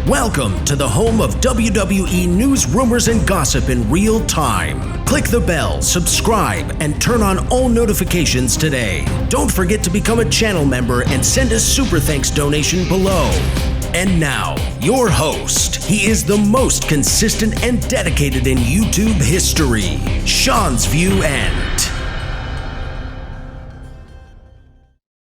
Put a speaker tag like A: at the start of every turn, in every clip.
A: Welcome to the home of WWE News Rumors and Gossip in real time. Click the bell, subscribe, and turn on all notifications today. Don't forget to become a channel member and send a super thanks donation below. And now, your host. He is the most consistent and dedicated in YouTube history, Seanzviewent.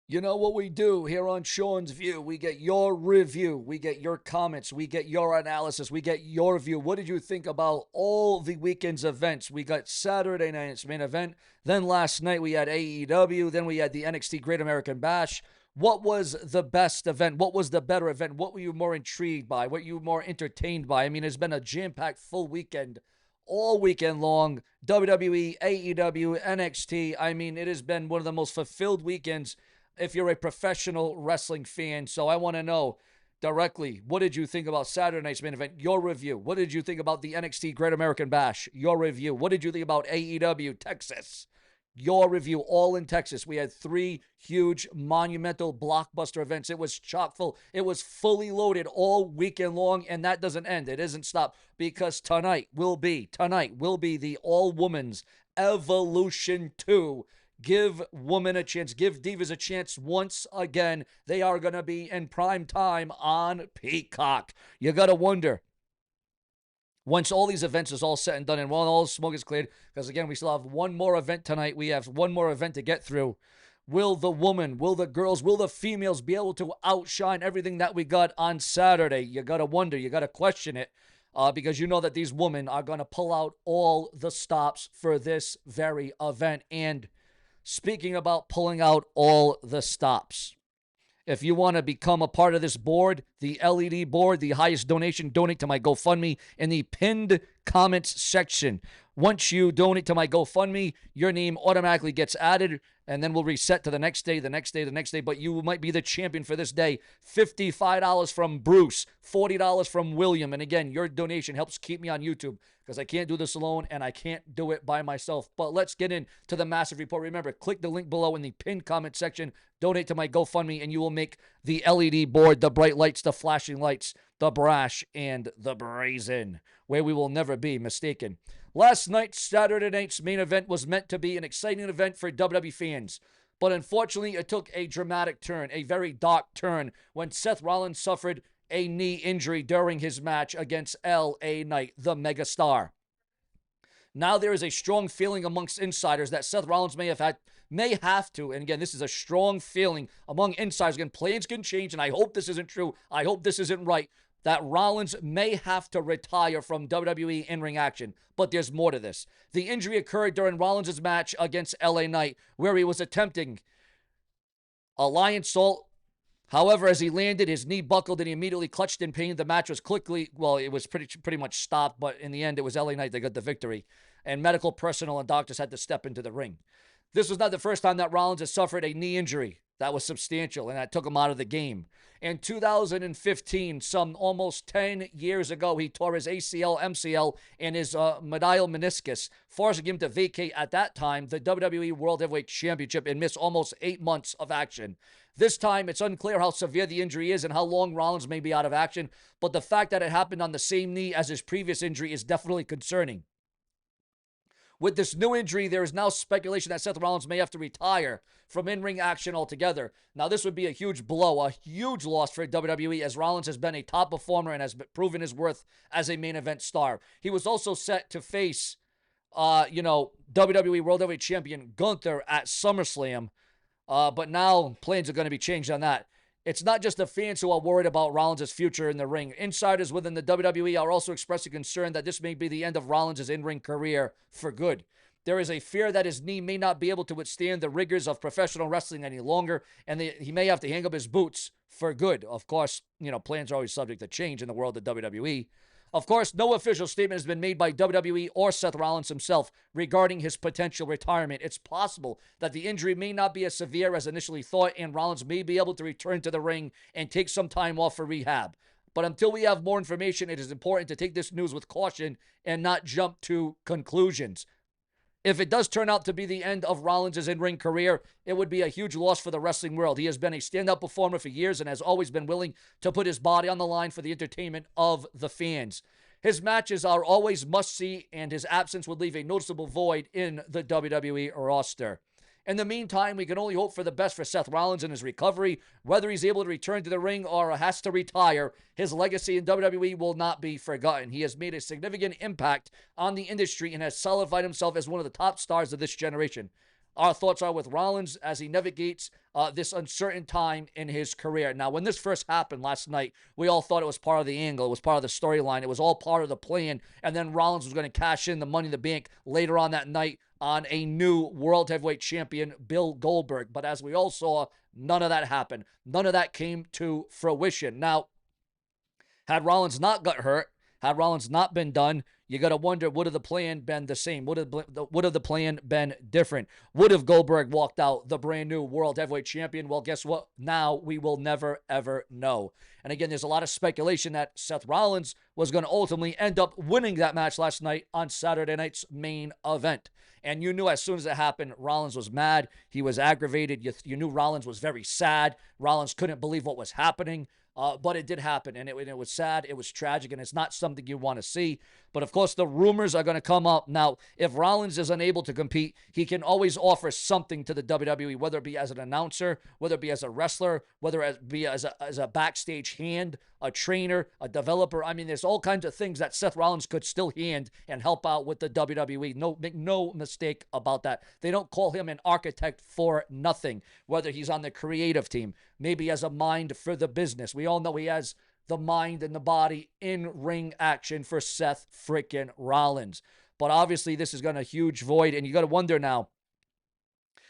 B: You know what we do here on Sean's View? We get your review, we get your comments, we get your analysis, we get your view. What did you think about all the weekend's events? We got Saturday night's main event, then last night we had AEW, then we had the NXT Great American Bash. What was the best event? What was the better event? What were you more intrigued by? What were you more entertained by? I mean, it's been a jam-packed full weekend, all weekend long. WWE, AEW, NXT. I mean, it has been one of the most fulfilled weekends if you're a professional wrestling fan. So I want to know directly, what did you think about Saturday night's main event? Your review. What did you think about the NXT Great American Bash? Your review. What did you think about AEW Texas? Your review. All in Texas. We had 3 huge, monumental, blockbuster events. It was chock full. It was fully loaded all weekend long, and that doesn't end. It doesn't stop, because tonight will be the all-women's Evolution 2. Give women a chance. Give divas a chance once again. They are going to be in prime time on Peacock. You got to wonder, once all these events is all said and done and when all the smoke is cleared, because again, we still have one more event tonight. We have one more event to get through. Will the woman, will the girls, will the females be able to outshine everything that we got on Saturday? You got to wonder. You got to question it. Because you know that these women are going to pull out all the stops for this very event. And speaking about pulling out all the stops, if you want to become a part of this board, the LED board, the highest donation, donate to my GoFundMe in the pinned comments section. Once you donate to my GoFundMe, your name automatically gets added, and then we'll reset to the next day, but you might be the champion for this day. $55 from Bruce, $40 from William, and again, your donation helps keep me on YouTube, because I can't do this alone, and I can't do it by myself. But let's get into the massive report. Remember, click the link below in the pinned comment section, donate to my GoFundMe, and you will make the LED board, the bright lights, the flashing lights, the brash, and the brazen, where we will never be mistaken. Last night, Saturday night's main event, was meant to be an exciting event for WWE fans. But unfortunately, it took a dramatic turn, a very dark turn, when Seth Rollins suffered a knee injury during his match against LA Knight, the megastar. Now there is a strong feeling amongst insiders that Seth Rollins may have to, and again, this is a strong feeling among insiders. Again, plans can change, and I hope this isn't true. I hope this isn't right, that Rollins may have to retire from WWE in-ring action. But there's more to this. The injury occurred during Rollins' match against LA Knight, where he was attempting a lion salt. However, as he landed, his knee buckled and he immediately clutched in pain. The match was it was pretty much stopped, but in the end, it was LA Knight that got the victory. And medical personnel and doctors had to step into the ring. This was not the first time that Rollins has suffered a knee injury that was substantial, and that took him out of the game. In 2015, some almost 10 years ago, he tore his ACL, MCL, and his medial meniscus, forcing him to vacate at that time the WWE World Heavyweight Championship and miss almost 8 months of action. This time, it's unclear how severe the injury is and how long Rollins may be out of action, but the fact that it happened on the same knee as his previous injury is definitely concerning. With this new injury, there is now speculation that Seth Rollins may have to retire from in-ring action altogether. Now, this would be a huge blow, a huge loss for WWE, as Rollins has been a top performer and has proven his worth as a main event star. He was also set to face, WWE World Heavyweight Champion Gunther at SummerSlam, but now plans are going to be changed on that. It's not just the fans who are worried about Rollins' future in the ring. Insiders within the WWE are also expressing concern that this may be the end of Rollins' in-ring career for good. There is a fear that his knee may not be able to withstand the rigors of professional wrestling any longer, and he may have to hang up his boots for good. Of course, plans are always subject to change in the world of WWE. Of course, no official statement has been made by WWE or Seth Rollins himself regarding his potential retirement. It's possible that the injury may not be as severe as initially thought, and Rollins may be able to return to the ring and take some time off for rehab. But until we have more information, it is important to take this news with caution and not jump to conclusions. If it does turn out to be the end of Rollins' in-ring career, it would be a huge loss for the wrestling world. He has been a standout performer for years and has always been willing to put his body on the line for the entertainment of the fans. His matches are always must-see, and his absence would leave a noticeable void in the WWE roster. In the meantime, we can only hope for the best for Seth Rollins in his recovery. Whether he's able to return to the ring or has to retire, his legacy in WWE will not be forgotten. He has made a significant impact on the industry and has solidified himself as one of the top stars of this generation. Our thoughts are with Rollins as he navigates this uncertain time in his career. Now, when this first happened last night, we all thought it was part of the angle. It was part of the storyline. It was all part of the plan. And then Rollins was going to cash in the Money in the Bank later on that night on a new World Heavyweight Champion, Bill Goldberg. But as we all saw, none of that happened. None of that came to fruition. Now, had Rollins not got hurt, had Rollins not been done, you got to wonder, would have the plan been the same? Would have the plan been different? Would have Goldberg walked out the brand new World Heavyweight Champion? Well, guess what? Now we will never, ever know. And again, there's a lot of speculation that Seth Rollins was going to ultimately end up winning that match last night on Saturday night's main event. And you knew as soon as it happened, Rollins was mad. He was aggravated. You knew Rollins was very sad. Rollins couldn't believe what was happening. But it did happen, and it was sad, it was tragic, and it's not something you want to see. But, of course, the rumors are going to come up. Now, if Rollins is unable to compete, he can always offer something to the WWE, whether it be as an announcer, whether it be as a wrestler, whether it be as a backstage hand, a trainer, a developer. I mean, there's all kinds of things that Seth Rollins could still hand and help out with the WWE. Make no mistake about that. They don't call him an architect for nothing, whether he's on the creative team, maybe as a mind for the business. We all know he has the mind and the body in ring action for Seth freaking Rollins. But obviously this has got a huge void, and you got to wonder now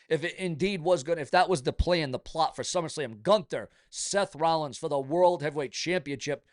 B: if it indeed was if that was the plan, the plot for SummerSlam, Gunther, Seth Rollins for the World Heavyweight Championship.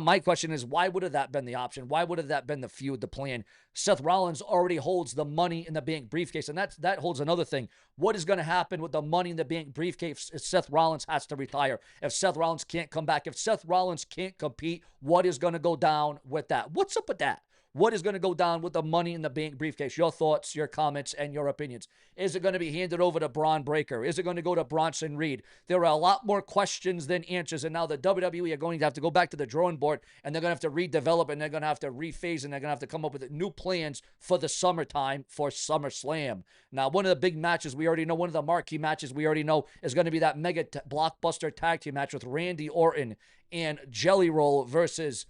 B: My question is, why would have that been the option? Why would have that been the feud, the plan? Seth Rollins already holds the Money in the Bank briefcase, and that holds another thing. What is going to happen with the Money in the Bank briefcase if Seth Rollins has to retire? If Seth Rollins can't come back? If Seth Rollins can't compete, what is going to go down with that? What's up with that? What is going to go down with the Money in the Bank briefcase? Your thoughts, your comments, and your opinions. Is it going to be handed over to Braun Breaker? Is it going to go to Bronson Reed? There are a lot more questions than answers, and now the WWE are going to have to go back to the drawing board, and they're going to have to redevelop, and they're going to have to rephase, and they're going to have to come up with new plans for the summertime for SummerSlam. Now, one of the big matches we already know, one of the marquee matches we already know is going to be that mega blockbuster tag team match with Randy Orton and Jelly Roll versus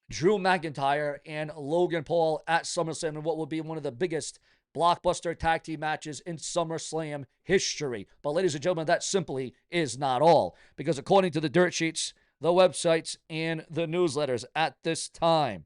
B: Drew McIntyre and Logan Paul at SummerSlam, and what will be one of the biggest blockbuster tag team matches in SummerSlam history. But ladies and gentlemen, that simply is not all, because according to the dirt sheets, the websites, and the newsletters at this time,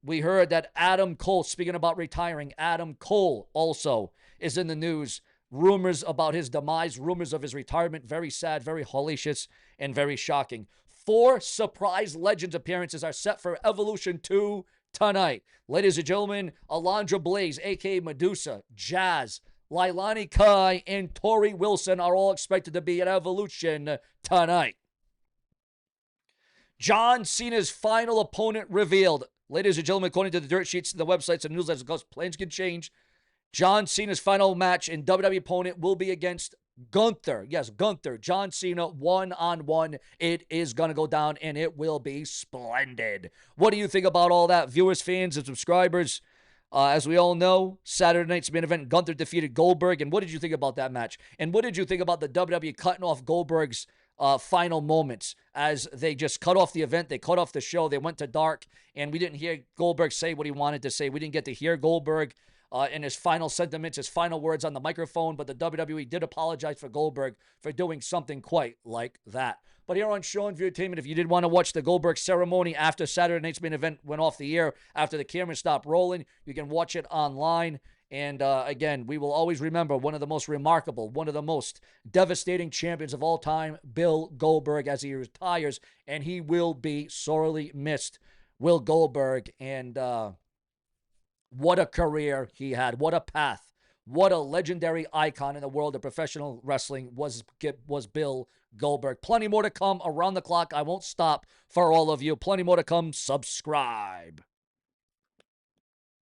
B: we heard that Adam Cole, speaking about retiring, Adam Cole also is in the news. Rumors about his demise, rumors of his retirement. Very sad, very hellacious, and very shocking. 4 surprise Legends appearances are set for Evolution 2 tonight. Ladies and gentlemen, Alundra Blaze, a.k.a. Medusa, Jazz, Leilani Kai, and Tori Wilson are all expected to be at Evolution tonight. John Cena's final opponent revealed. Ladies and gentlemen, according to the dirt sheets, the websites, and newsletters, because plans can change, John Cena's final match in WWE opponent will be against Gunther. Yes, Gunther. John Cena, one-on-one. It is going to go down, and it will be splendid. What do you think about all that, viewers, fans, and subscribers? As we all know, Saturday night's main event, Gunther defeated Goldberg. And what did you think about that match? And what did you think about the WWE cutting off Goldberg's final moments as they just cut off the event? They cut off the show. They went to dark, and we didn't hear Goldberg say what he wanted to say. We didn't get to hear Goldberg in his final sentiments, his final words on the microphone, but the WWE did apologize for Goldberg for doing something quite like that. But here on Seanzviewent Entertainment, if you did want to watch the Goldberg ceremony after Saturday night's main event went off the air, after the camera stopped rolling, you can watch it online. And again, we will always remember one of the most remarkable, one of the most devastating champions of all time, Bill Goldberg, as he retires, and he will be sorely missed. Will Goldberg, and what a career he had. What a path. What a legendary icon in the world of professional wrestling was Bill Goldberg. Plenty more to come around the clock. I won't stop for all of you. Plenty more to come. Subscribe.